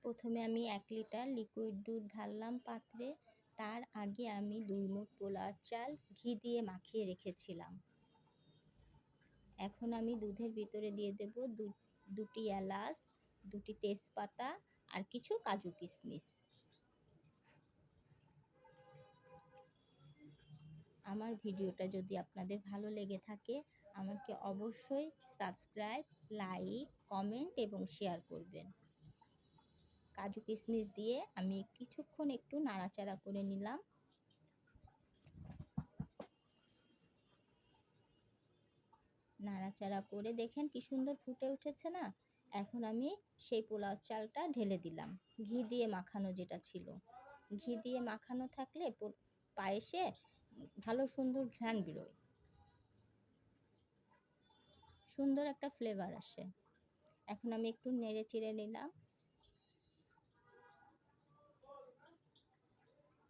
প্রথমে আমি 1 litre liquid দুধ ঢাললাম পাত্রে। তার আগে আমি 2 মুঠ পোলাওর চাল ঘি দিয়ে মাখিয়ে রেখেছিলাম। এখন আমি দুধের ভিতরে দিয়ে দেব দুটি এলাচ, 2টি তেজপাতা আর কিছু কাজু কিশমিশ। আমার ভিডিওটা যদি আপনাদের ভালো লেগে থাকে আমাকে অবশ্যই সাবস্ক্রাইব, লাইক, কমেন্ট এবং শেয়ার করবেন। কাজু কিশমিশ দিয়ে আমি কিছুক্ষণ একটু নাড়াচাড়া করে নিলাম। নাড়াচাড়া করে দেখেন কি সুন্দর ফুটে উঠেছে না? এখন আমি সেই পোলাও চালটা ঢেলে দিলাম। ঘি দিয়ে মাখানো যেটা ছিল। ঘি দিয়ে মাখানো থাকলে পায়েসে ভালো সুন্দর ঘ্রাণ বেরোয়, সুন্দর একটা ফ্লেভার আসে। এখন আমি একটু নেড়ে চেড়ে নিলাম।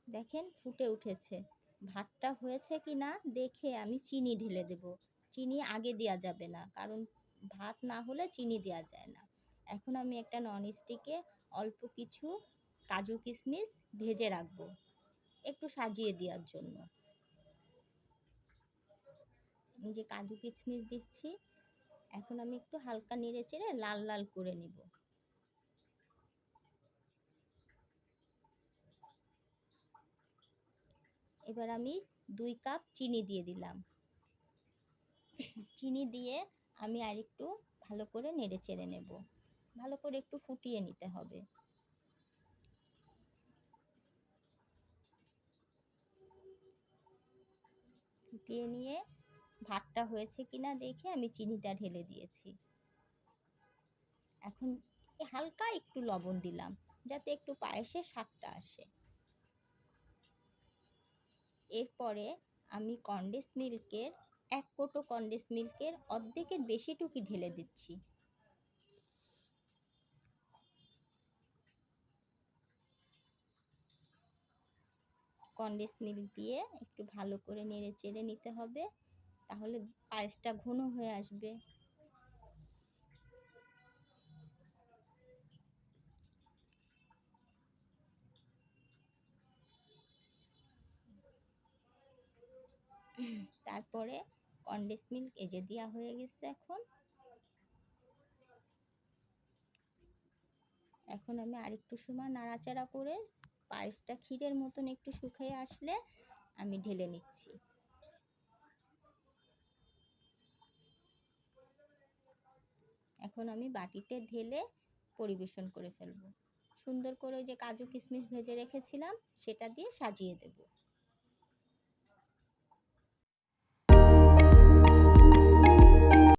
দেখেন ফুটে উঠেছে। ভাতটা হয়েছে কি না দেখে আমি চিনি ঢেলে দেব। চিনি আগে দেওয়া যাবে না, কারণ ভাত না হলে চিনি দেওয়া যায় না। এখন আমি একটা ননস্টিকে অল্প কিছু কাজু কিশমিশ ভেজে রাখবো একটু সাজিয়ে দেওয়ার জন্য। এই যে কাজু কিশমিশ দিচ্ছি। এখন আমি একটু হালকা নেড়ে চেড়ে লাল লাল করে নিব। এবার আমি 2 কাপ চিনি দিয়ে দিলাম। চিনি দিয়ে আমি আরেকটু ভালো করে নেড়ে চেড়ে নেব। ভালো করে একটু ফুটিয়ে নিতে হবে। ফুটিয়ে নিয়ে ভাতটা হয়েছে কিনা দেখে আমি চিনিটা ঢেলে দিয়েছি। এখন হালকা একটু লবণ দিলাম যাতে একটু পায়েসের স্বাদটা আসে। এরপরে আমি কনডেন্স মিল্কের 1 কোটো কনডেন্স মিল্কের অর্ধেকের বেশিটুকু ঢেলে দিচ্ছি। কনডেন্স মিল্ক দিয়ে একটু ভালো করে নেড়ে চেড়ে নিতে হবে, তাহলে পায়েসটা ঘন হয়ে আসবে। তারপরে কনডেন্স মিল্ক এই যে দেওয়া হয়ে গেছে। এখন আমি আরেকটু সময় নাড়াচাড়া করে পায়েসটা ক্ষীরের মতন একটু শুকিয়ে আসলে আমি ঢেলে নিচ্ছি। এখন আমি বাটিতে ঢেলে পরিবেশন করে ফেলব। সুন্দর করে যে কাজু কিশমিশ ভেজে রেখেছিলাম সেটা দিয়ে সাজিয়ে দেব।